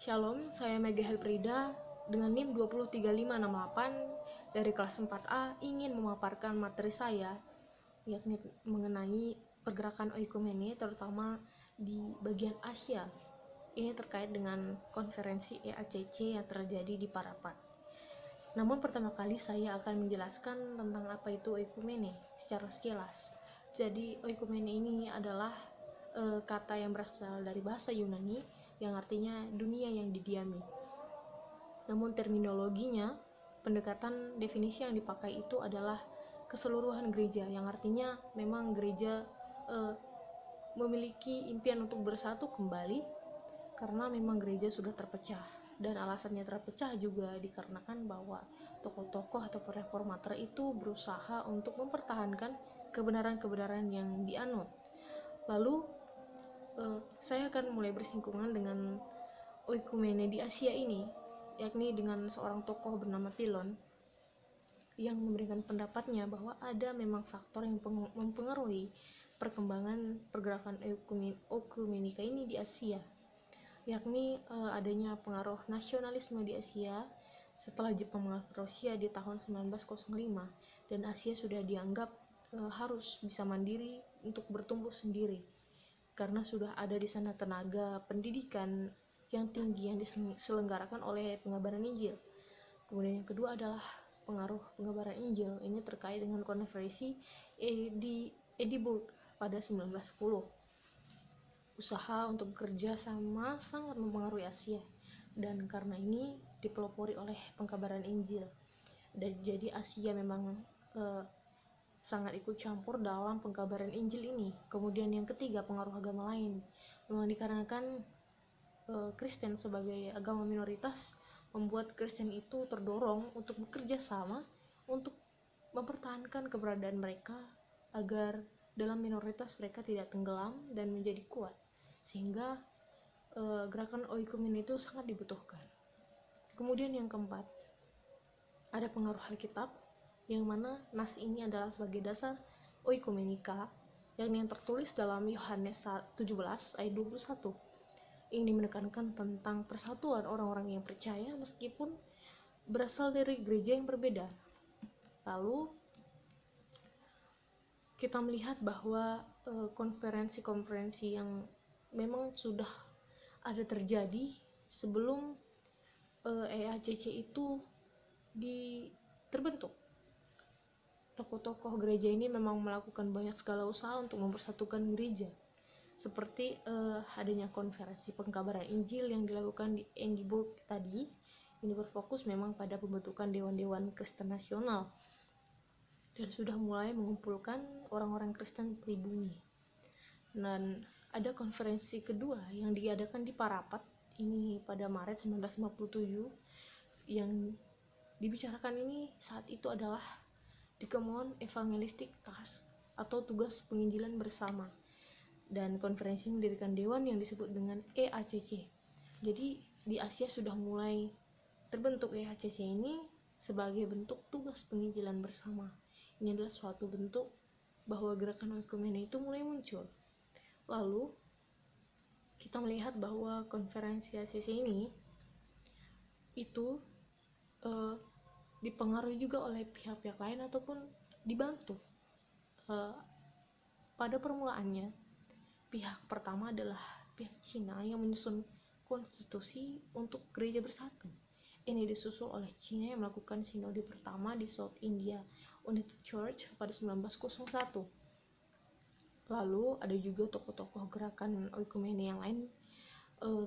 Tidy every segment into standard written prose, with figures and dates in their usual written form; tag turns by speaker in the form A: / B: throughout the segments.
A: Shalom, saya Mega Helprida dengan NIM 203568 dari kelas 4A ingin memaparkan materi saya, yakni mengenai pergerakan oikumene terutama di bagian Asia. Ini terkait dengan konferensi EACC yang terjadi di Parapat. Namun pertama kali saya akan menjelaskan tentang apa itu oikumene secara sekilas. Jadi oikumene ini adalah kata yang berasal dari bahasa Yunani yang artinya dunia yang didiami. Namun terminologinya, pendekatan definisi yang dipakai itu adalah keseluruhan gereja, yang artinya memang gereja memiliki impian untuk bersatu kembali karena memang gereja sudah terpecah, dan alasannya terpecah juga dikarenakan bahwa tokoh-tokoh atau reformator itu berusaha untuk mempertahankan kebenaran-kebenaran yang dianut. Lalu saya akan mulai bersinggungan dengan oikumene di Asia ini, yakni dengan seorang tokoh bernama Pilon yang memberikan pendapatnya bahwa ada memang faktor yang mempengaruhi perkembangan pergerakan oikumenika ini di Asia, yakni adanya pengaruh nasionalisme di Asia setelah Jepang mengalahkan Rusia di tahun 1905, dan Asia sudah dianggap harus bisa mandiri untuk bertumbuh sendiri karena sudah ada di sana tenaga pendidikan yang tinggi yang diselenggarakan oleh pengabaran Injil. Kemudian yang kedua adalah pengaruh pengabaran Injil. Ini terkait dengan konferensi di Edinburgh pada 1910. Usaha untuk bekerja sama sangat mempengaruhi Asia, dan karena ini dipelopori oleh pengabaran Injil. Dan jadi Asia memang sangat ikut campur dalam pengkabaran Injil ini. Kemudian yang ketiga, pengaruh agama lain. Memang dikarenakan Kristen sebagai agama minoritas membuat Kristen itu terdorong untuk bekerja sama untuk mempertahankan keberadaan mereka agar dalam minoritas mereka tidak tenggelam dan menjadi kuat, sehingga gerakan oikumene itu sangat dibutuhkan. Kemudian yang keempat, ada pengaruh Alkitab, yang mana nas ini adalah sebagai dasar oikumenika, yang tertulis dalam Yohanes 17 ayat 21. Ini menekankan tentang persatuan orang-orang yang percaya meskipun berasal dari gereja yang berbeda. Lalu kita melihat bahwa konferensi-konferensi yang memang sudah ada terjadi sebelum EACC itu terbentuk. Tokoh-tokoh gereja ini memang melakukan banyak segala usaha untuk mempersatukan gereja, seperti adanya konferensi pengkabaran Injil yang dilakukan di Edinburgh tadi. Ini berfokus memang pada pembentukan dewan-dewan Kristen nasional dan sudah mulai mengumpulkan orang-orang Kristen pribumi. Dan ada konferensi kedua yang diadakan di Parapat ini pada Maret 1957, yang dibicarakan ini saat itu adalah Dikemon Evangelistic Task atau tugas penginjilan bersama, dan konferensi mendirikan dewan yang disebut dengan EACC. Jadi di Asia sudah mulai terbentuk EACC ini sebagai bentuk tugas penginjilan bersama. Ini adalah suatu bentuk bahwa gerakan oikumene itu mulai muncul. Lalu kita melihat bahwa konferensi EACC ini itu dipengaruhi juga oleh pihak-pihak lain ataupun dibantu. Pada permulaannya, pihak pertama adalah pihak Cina yang menyusun konstitusi untuk gereja bersatu. Ini disusul oleh Cina yang melakukan sinode pertama di South India United Church pada 1901. Lalu ada juga tokoh-tokoh gerakan oikumene yang lain,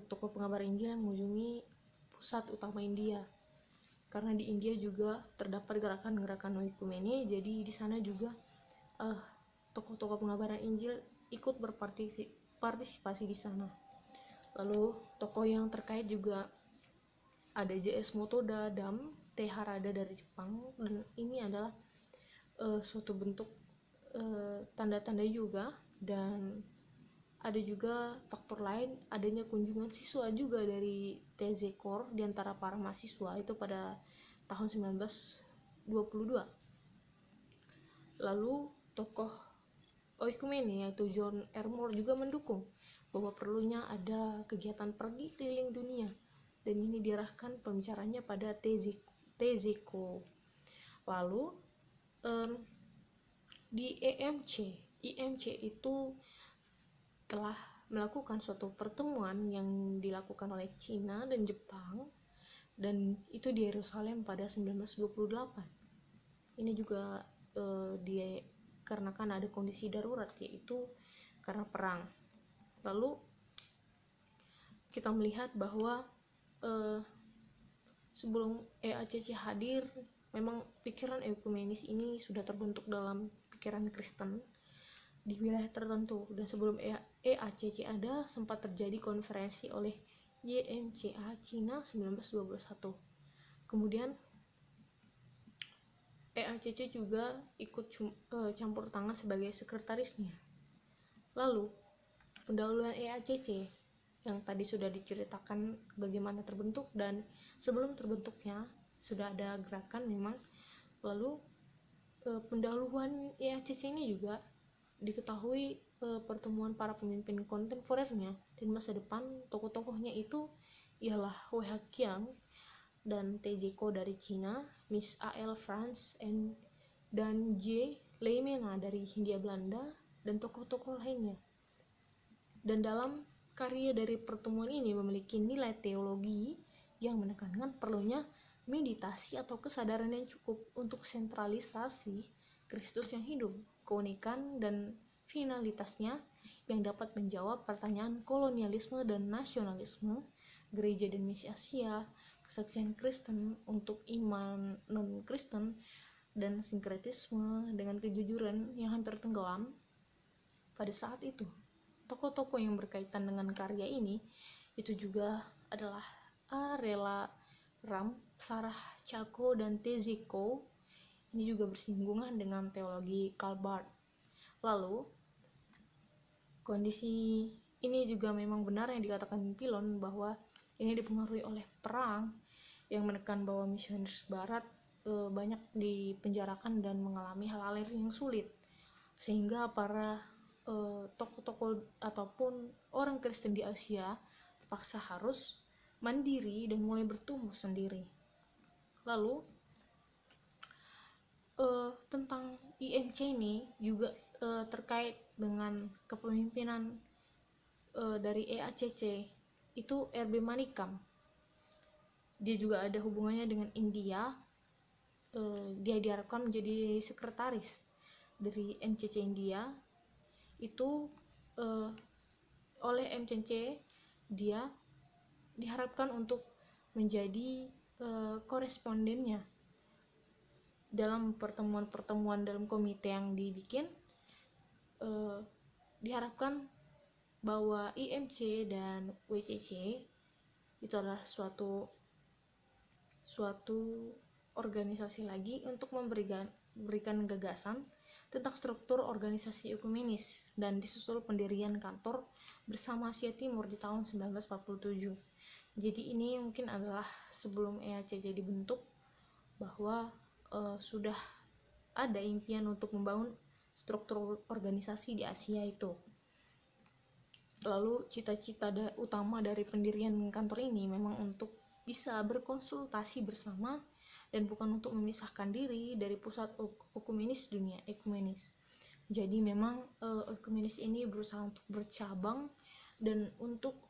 A: tokoh pengabar Injil yang mengunjungi pusat utama India. Karena di India juga terdapat gerakan-gerakan oikumene, jadi di sana juga tokoh-tokoh pengabaran Injil ikut berpartisipasi di sana. Lalu tokoh yang terkait juga ada J.S. Motoda, Dam, T. Harada dari Jepang, dan ini adalah suatu bentuk tanda-tanda juga. Dan ada juga faktor lain, adanya kunjungan siswa juga dari TZ Core di antara para mahasiswa itu pada tahun 1922. Lalu tokoh oikumene yaitu John R. Moore juga mendukung bahwa perlunya ada kegiatan pergi keliling dunia dan ini diarahkan pembicaranya pada Teziko. Lalu di IMC itu telah melakukan suatu pertemuan yang dilakukan oleh Cina dan Jepang, dan itu di Yerusalem pada 1928. Ini juga dikarenakan ada kondisi darurat, yaitu karena perang. Lalu kita melihat bahwa sebelum EACC hadir, memang pikiran ekumenis ini sudah terbentuk dalam pikiran Kristen di wilayah tertentu, dan sebelum EACC ada sempat terjadi konferensi oleh YMCA Cina 1921. Kemudian EACC juga ikut campur tangan sebagai sekretarisnya. Lalu pendahuluan EACC yang tadi sudah diceritakan bagaimana terbentuk, dan sebelum terbentuknya sudah ada gerakan memang. Lalu pendahuluan EACC ini juga diketahui pertemuan para pemimpin kontemporernya dan masa depan. Tokoh-tokohnya itu ialah Wei Haqiang dan Tejiko dari Cina, Miss A.L. France dan J. Leimena dari Hindia Belanda, dan tokoh-tokoh lainnya. Dan dalam karya dari pertemuan ini memiliki nilai teologi yang menekankan perlunya meditasi atau kesadaran yang cukup untuk sentralisasi Kristus yang hidup, keunikan dan finalitasnya yang dapat menjawab pertanyaan kolonialisme dan nasionalisme, gereja dan misi Asia, kesaksian Kristen untuk iman non-Kristen, dan sinkretisme dengan kejujuran yang hampir tenggelam pada saat itu. Tokoh-tokoh yang berkaitan dengan karya ini itu juga adalah Arela Ram, Sarah Chako, dan Teziko. Ini juga bersinggungan dengan teologi Karl Barth. Lalu kondisi ini juga memang benar yang dikatakan Pilon, bahwa ini dipengaruhi oleh perang yang menekan bahwa misionaris barat banyak dipenjarakan dan mengalami hal-hal yang sulit, sehingga para tokoh-tokoh ataupun orang Kristen di Asia terpaksa harus mandiri dan mulai bertumbuh sendiri. Lalu tentang IMC ini juga terkait dengan kepemimpinan dari EACC, itu R.B. Manikam. Dia juga ada hubungannya dengan India. Dia diharapkan menjadi sekretaris dari MCC India. Itu oleh MCC dia diharapkan untuk menjadi korespondennya dalam pertemuan-pertemuan dalam komite yang dibikin. Diharapkan bahwa IMC dan WCC itu adalah suatu organisasi lagi untuk memberikan gagasan tentang struktur organisasi ekumenis, dan disusul pendirian kantor bersama Asia Timur di tahun 1947. Jadi ini mungkin adalah sebelum EACC dibentuk, bahwa sudah ada impian untuk membangun struktur organisasi di Asia itu. Lalu cita-cita utama dari pendirian kantor ini memang untuk bisa berkonsultasi bersama dan bukan untuk memisahkan diri dari pusat ekumenis dunia, ekumenis. Jadi memang ekumenis ini berusaha untuk bercabang dan untuk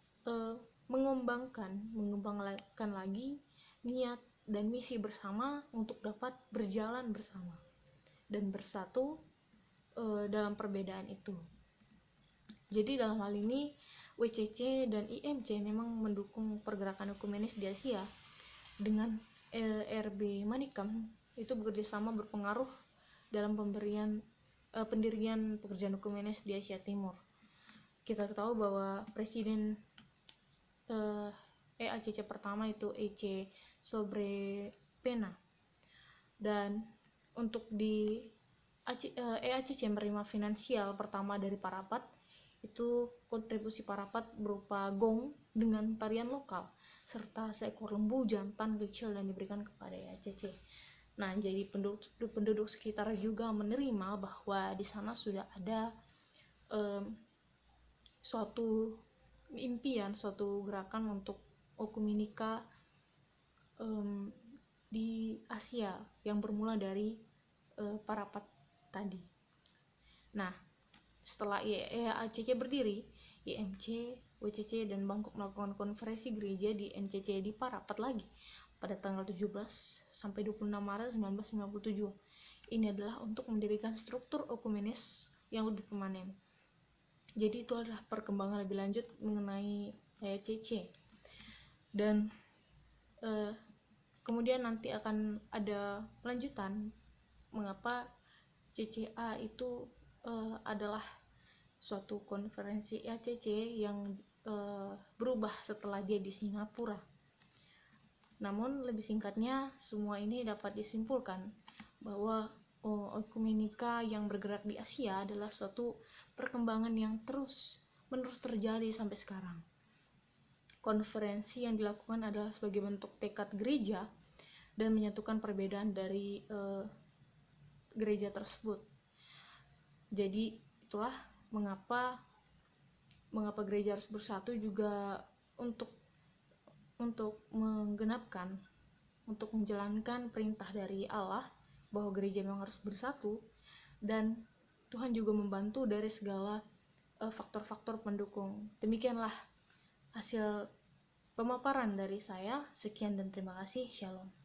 A: mengembangkan lagi niat dan misi bersama untuk dapat berjalan bersama dan bersatu dalam perbedaan itu. Jadi dalam hal ini WCC dan IMC memang mendukung pergerakan ekumenis di Asia. Dengan R.B. Manikam itu bekerja sama berpengaruh dalam pendirian pekerjaan ekumenis di Asia Timur. Kita tahu bahwa presiden EACC pertama itu E.C. Sobrepena, dan untuk di EACC menerima finansial pertama dari Parapat. Itu kontribusi Parapat berupa gong dengan tarian lokal serta seekor lembu jantan kecil dan diberikan kepada EACC. Nah, jadi penduduk sekitar juga menerima bahwa di sana sudah ada suatu impian, suatu gerakan ekumenika di Asia yang bermula dari Parapat tadi. Nah, setelah IACC berdiri, IMC, WCC, dan Bangkok melakukan konferensi gereja di NCC di Parapat lagi pada tanggal 17 sampai 26 Maret 1997. Ini adalah untuk mendirikan struktur ekumenis yang lebih permanen. Jadi itu adalah perkembangan lebih lanjut mengenai IACC. Dan kemudian nanti akan ada lanjutan mengapa CCA itu adalah suatu konferensi IACC yang berubah setelah dia di Singapura. Namun lebih singkatnya, semua ini dapat disimpulkan bahwa ekumenika yang bergerak di Asia adalah suatu perkembangan yang terus-menerus terjadi sampai sekarang. Konferensi yang dilakukan adalah sebagai bentuk tekad gereja dan menyatukan perbedaan dari gereja tersebut. Jadi itulah mengapa gereja harus bersatu, juga untuk menggenapkan, untuk menjalankan perintah dari Allah bahwa gereja memang harus bersatu, dan Tuhan juga membantu dari segala faktor-faktor pendukung. Demikianlah hasil pemaparan dari saya. Sekian dan terima kasih. Shalom.